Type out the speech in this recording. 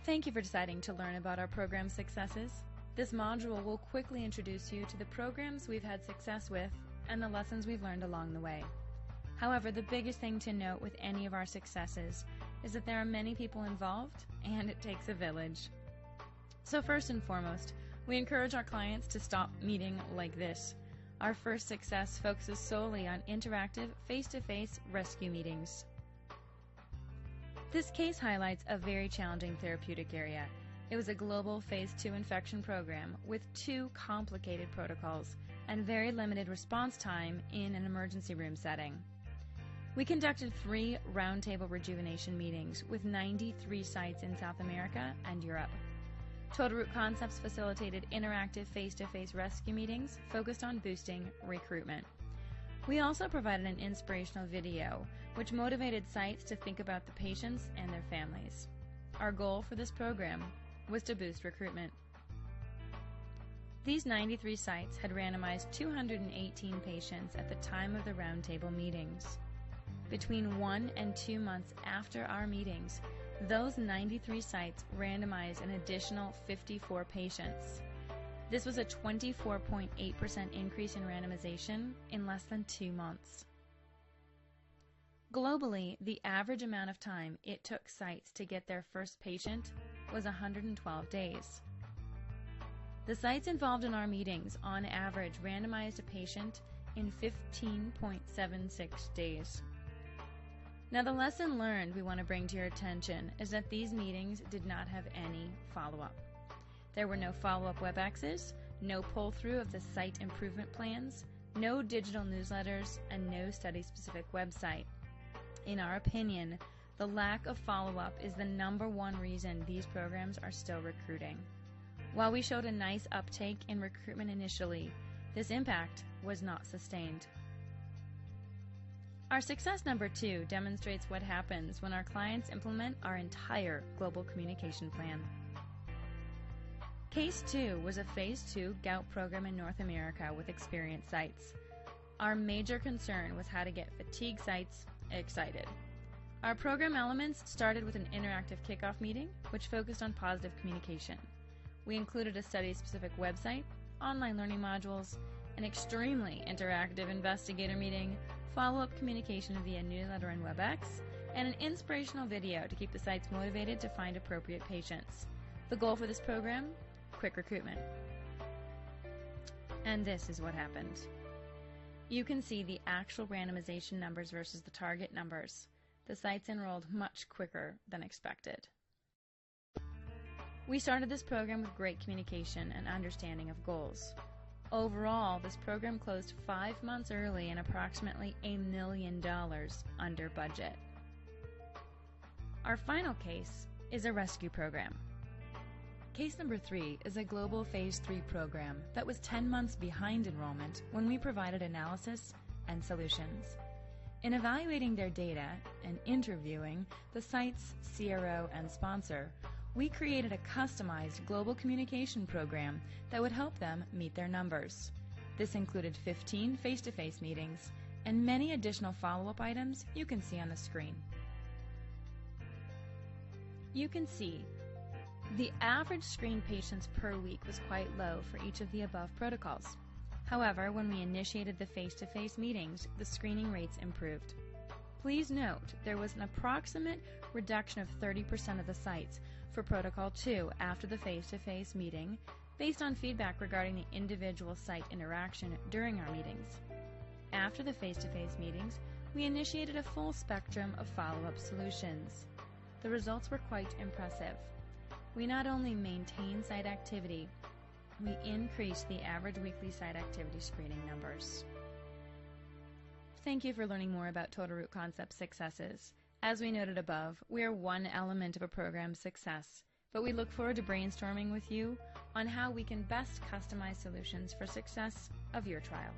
Thank you for deciding to learn about our program successes. This module will quickly introduce you to the programs we've had success with and the lessons we've learned along the way. However, the biggest thing to note with any of our successes is that there are many people involved and it takes a village. So first and foremost, we encourage our clients to stop meeting like this. Our first success focuses solely on interactive face-to-face rescue meetings. This case highlights a very challenging therapeutic area. It was a global Phase 2 infection program with 2 complicated protocols and very limited response time in an emergency room setting. We conducted 3 roundtable rejuvenation meetings with 93 sites in South America and Europe. Total Root Concepts facilitated interactive face-to-face rescue meetings focused on boosting recruitment. We also provided an inspirational video, which motivated sites to think about the patients and their families. Our goal for this program was to boost recruitment. These 93 sites had randomized 218 patients at the time of the roundtable meetings. Between 1 and 2 months after our meetings, those 93 sites randomized an additional 54 patients. This was a 24.8% increase in randomization in less than 2 months. Globally, the average amount of time it took sites to get their first patient was 112 days. The sites involved in our meetings, on average, randomized a patient in 15.76 days. Now, the lesson learned we want to bring to your attention is that these meetings did not have any follow-up. There were no follow-up WebExes, no pull-through of the site improvement plans, no digital newsletters, and no study-specific website. In our opinion, the lack of follow-up is the #1 reason these programs are still recruiting. While we showed a nice uptake in recruitment initially, this impact was not sustained. Our success #2 demonstrates what happens when our clients implement our entire global communication plan. Case 2 was a Phase 2 gout program in North America with experienced sites. Our major concern was how to get fatigue sites excited. Our program elements started with an interactive kickoff meeting, which focused on positive communication. We included a study-specific website, online learning modules, an extremely interactive investigator meeting, follow-up communication via newsletter and WebEx, and an inspirational video to keep the sites motivated to find appropriate patients. The goal for this program? Quick recruitment. And this is what happened. You can see the actual randomization numbers versus the target numbers. The sites enrolled much quicker than expected. We started this program with great communication and understanding of goals. Overall, this program closed 5 months early and approximately $1 million under budget. Our final case is a rescue program. Case #3 is a global Phase 3 program that was 10 months behind enrollment when we provided analysis and solutions. In evaluating their data and interviewing the site's CRO and sponsor, we created a customized global communication program that would help them meet their numbers. This included 15 face-to-face meetings and many additional follow-up items you can see on the screen. You can see the average screened patients per week was quite low for each of the above protocols. However, when we initiated the face-to-face meetings, the screening rates improved. Please note there was an approximate reduction of 30% of the sites for Protocol 2 after the face-to-face meeting based on feedback regarding the individual site interaction during our meetings. After the face-to-face meetings, we initiated a full spectrum of follow-up solutions. The results were quite impressive. We not only maintained site activity, we increased the average weekly site activity screening numbers. Thank you for learning more about Total Root Concepts successes. As we noted above, we are one element of a program's success, but we look forward to brainstorming with you on how we can best customize solutions for success of your trial.